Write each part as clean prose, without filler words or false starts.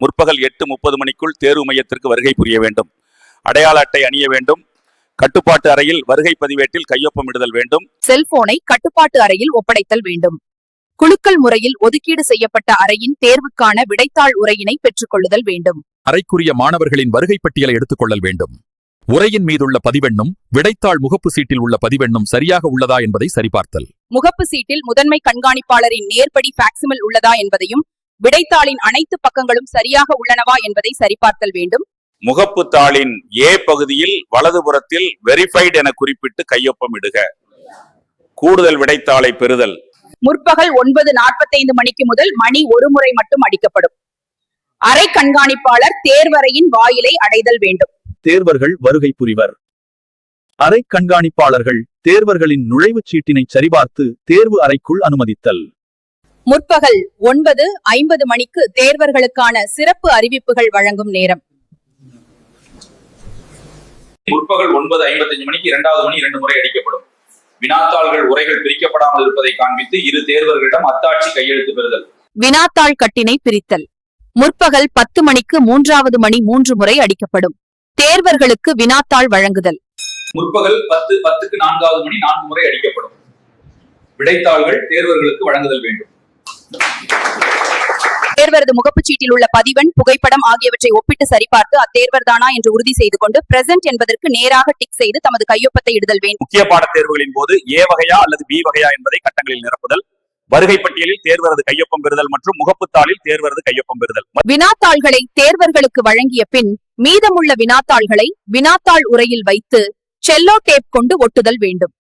முற்பகல் 8:30 மணிக்குள் தேர்வு மையத்திற்கு வருகை புரிய வேண்டும். அடையாள அட்டை அணிய வேண்டும். கட்டுப்பாட்டு அறையில் வருகை பதிவேட்டில் கையொப்பமிடுதல் வேண்டும். செல்போனை கட்டுப்பாட்டு அறையில் ஒப்படைத்தல் வேண்டும். குலுக்கல் முறையில் ஒதுக்கீடு செய்யப்பட்ட அறையின் தேர்வுக்கான விடைத்தாள் உரையினை பெற்றுக் கொள்ளுதல் வேண்டும். அறைக்குரிய மாணவர்களின் வருகை பட்டியலை எடுத்துக் கொள்ளல் வேண்டும். உரையின் மீதுள்ள பதிவெண்ணும் விடைத்தாள் முகப்பு சீட்டில் உள்ள பதிவெண்ணும் சரியாக உள்ளதா என்பதை சரிபார்த்தல். முகப்பு சீட்டில் முதன்மை கண்காணிப்பாளரின் நேர்படி ஃபேக்சிமில் உள்ளதா என்பதையும் விடைத்தாளின் அனைத்து பக்கங்களும் சரியாக உள்ளனவா என்பதை சரிபார்த்தல் வேண்டும். முகப்பு தாளின் ஏ பகுதியில் வலதுபுறத்தில் வெரிஃபைட் என குறிப்பிட்டு கையொப்பமிடுக. கூடுதல் விடைத்தாளை பெறுதல். முற்பகல் 9:45 மணிக்கு முதல் மணி 1 முறை மட்டும் அடிக்கப்படும். அறை கண்காணிப்பாளர் தேர்வறையின் வாயிலை அடைதல் வேண்டும். தேர்வர்கள் வருகை புரிவர். அறை கண்காணிப்பாளர்கள் தேர்வர்களின் நுழைவுச் சீட்டினை சரிபார்த்து தேர்வு அறைக்குள் அனுமதித்தல். முற்பகல் 9:50 மணிக்கு தேர்வர்களுக்கான சிறப்பு அறிவிப்புகள் வழங்கும் நேரம். முற்பகல் 9:55 மணிக்கு 2வது மணி 2 முறை அடிக்கப்படும். வினாத்தாள்கள் உரைகள் பிரிக்கப்படாமல் இருப்பதை காண்பித்து இரு தேர்வர்களிடம் அத்தாட்சி கையெழுத்து பெறுதல். வினாத்தாள் கட்டினை பிரித்தல். முற்பகல் 10 மணிக்கு 3வது மணி 3 முறை அடிக்கப்படும். தேர்வர்களுக்கு வினாத்தாள் வழங்குதல். முற்பகல் 10:10க்கு 4வது மணி 4 முறை அடிக்கப்படும். விடைத்தாள்கள் தேர்வர்களுக்கு வழங்குதல் வேண்டும். தேர்வரது முகப்புச்சீட்டில் உள்ள பதிவெண், புகைப்படம் ஆகியவற்றை ஒப்பிட்டு சரிபார்த்து அத்தேர்வர் தானா என்று உறுதி செய்து கொண்டு பிரசன்ட் என்பதற்கு நேராக டிக் செய்து தமது கையொப்பத்தை இடுதல் வேண்டும். முக்கிய பாடத் தேர்வுகளின் போது ஏ வகையா அல்லது பி வகையா என்பதை கட்டங்களில் நிரப்புதல். வருகை பட்டியலில் தேர்வரது கையொப்பம் பெறுதல் மற்றும் முகப்புத்தாளில் தேர்வரது கையொப்பம் பெறுதல். வினாத்தாள்களை தேர்வர்களுக்கு வழங்கிய பின் மீதமுள்ள வினாத்தாள்களை வினாத்தாள் உரையில் வைத்து செல்லோ டேப் கொண்டு ஒட்டுதல் வேண்டும்.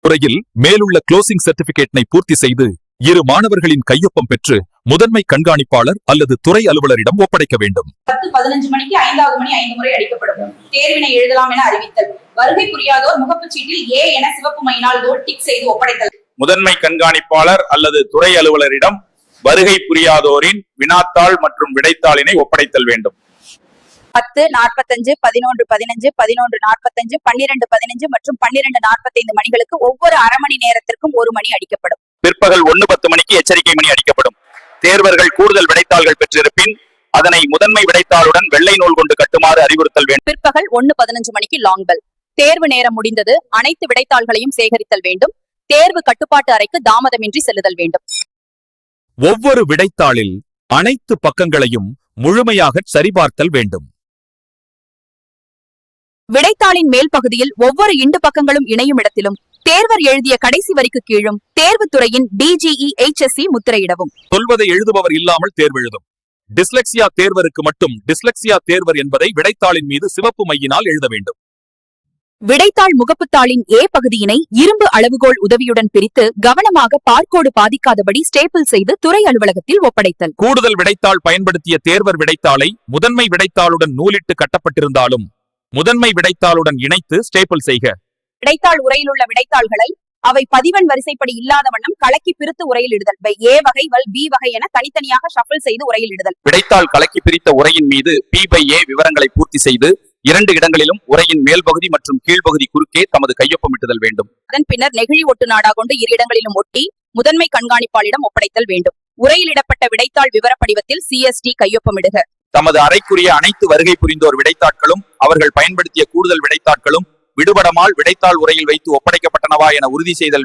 உரையில் மேலுள்ள க்ளோசிங் சர்டிபிகேட்டினை பூர்த்தி செய்து இரு மாணவர்களின் கையொப்பம் பெற்று முதன்மை கண்காணிப்பாளர் அல்லது துறை அலுவலரிடம் ஒப்படைக்க வேண்டும். 10:15 மணிக்கு 5வது மணி 5 முறை அடிக்கப்படும். தேர்வினை எழுதலாம் என அறிவித்தல். வருகை புரியாதோர் முகப்புச்சீட்டில் ஏ என சிவப்பு மையினால் டிக் செய்து ஒப்படைத்தல். முதன்மை கண்காணிப்பாளர் அல்லது துறை அலுவலரிடம் வருகை புரியாதோரின் வினாத்தாள் மற்றும் விடைத்தாளினை ஒப்படைத்தல் வேண்டும். 10:45, 11:15, 11:45, 12:15 மற்றும் 12:45 மணிகளுக்கு ஒவ்வொரு அரை மணி நேரத்திற்கும் 1 மணி அடிக்கப்படும். பிற்பகல் 1:10 மணிக்கு எச்சரிக்கை மணி அடிக்கப்படும். தேர்வர்கள் கூடுதல் விடைத்தாள்கள் பெற்றிருப்பின் அதனை முதன்மை விடைத்தாளுடன் வெள்ளை நூல் கொண்டு கட்டுமாறு அறிவுறுத்தல் வேண்டும். பிற்பகல் 1:15 மணிக்கு லாங் பெல். தேர்வு நேரம் முடிந்தது. அனைத்து விடைத்தாள்களையும் சேகரித்தல் வேண்டும். தேர்வு கட்டுப்பாட்டு அறைக்கு தாமதமின்றி செல்லுதல் வேண்டும். ஒவ்வொரு விடைத்தாளில் அனைத்து பக்கங்களையும் முழுமையாக சரிபார்த்தல் வேண்டும். விடைத்தாளின் மேல் பகுதியில் ஒவ்வொரு இண்டு பக்கங்களும் இணையும் இடத்திலும் தேர்வர் எழுதிய கடைசி வரிக்கு கீழும் தேர்வுத்துறையின் DGE-HSE முத்திரையிடவும். சொல்வதை எழுதுபவர் இல்லாமல் தேர்வெழுதும். டிஸ்லெக்சியா தேர்வருக்கு மட்டும் டிஸ்லெக்சியா தேர்வர் என்பதை விடைத்தாளின் மீது சிவப்பு மையினால் எழுத வேண்டும். விடைத்தாள் முகப்புத்தாளின் ஏ பகுதியினை இரும்பு அளவுகோல் உதவியுடன் பிரித்து கவனமாக பார்க்கோடு பாதிக்காதபடி ஸ்டேபிள் செய்து துறை அலுவலகத்தில் ஒப்படைத்தல். கூடுதல் விடைத்தாள் பயன்படுத்திய தேர்வர் விடைத்தாளை முதன்மை விடைத்தாளுடன் நூலிட்டு கட்டப்பட்டிருந்தாலும் முதன்மை விடைத்தாளுடன் இணைத்து ஸ்டேபிள் செய்க. விடைத்தாள் உரையில் உள்ள விடைத்தாள்களை அவை பதிவெண் வரிசைப்படி இல்லாத வண்ணம் கலக்கி பிரித்து உரையில் இடுதல். ஏ வகை பி வகை என தனித்தனியாக ஷஃபிள் செய்து உரையில் இடுதல். விடைத்தாள் கலக்கி பிரித்த உரையின் மீது P/A விவரங்களை பூர்த்தி செய்து 2 இடங்களிலும் உரையின் மேல் பகுதி மற்றும் கீழ்பகுதி குறுக்கே தமது கையொப்பமிட்டுதல் வேண்டும். அதன் பின்னர் நெகிழி ஒட்டு நாடா கொண்டு 2 இடங்களிலும் ஒட்டி முதன்மை கண்காணிப்பாளிடம் ஒப்படைத்தல் வேண்டும். உரையில் இடப்பட்ட விடைத்தாள் விவரப்படிவத்தில் CSD கையொப்பமிடுக. தமது அறைக்குரிய அனைத்து வருகை புரிந்தோர் விடைத்தாட்களும் அவர்கள் பயன்படுத்திய கூடுதல் விடைத்தாட்களும் விடுபடமால் விடைத்தாள் உரையில் வைத்து ஒப்படைக்கப்பட்டனவா என உறுதி செய்தல் வேண்டும்.